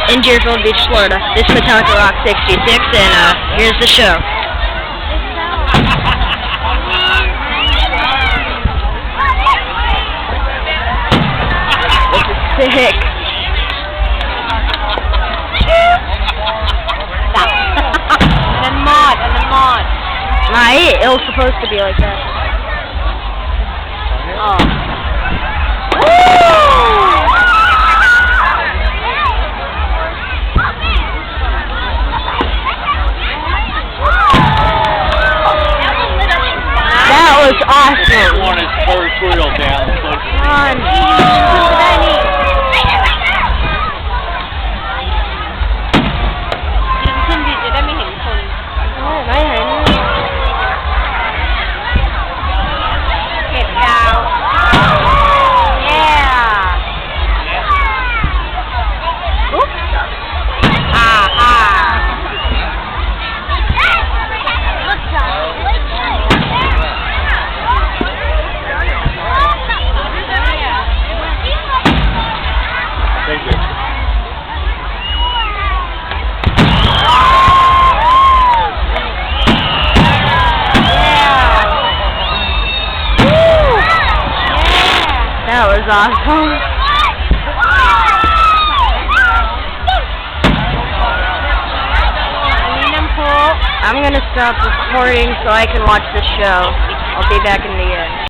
in Deerfield Beach, Florida. This is Metallica Rock 66, and here's the show. This is sick. And then mod. Nah, it was supposed to be like that. Oh. That was awesome. One is first wheel down. Come on. Thank you. That was awesome. I'm gonna stop recording so I can watch the show. I'll be back in the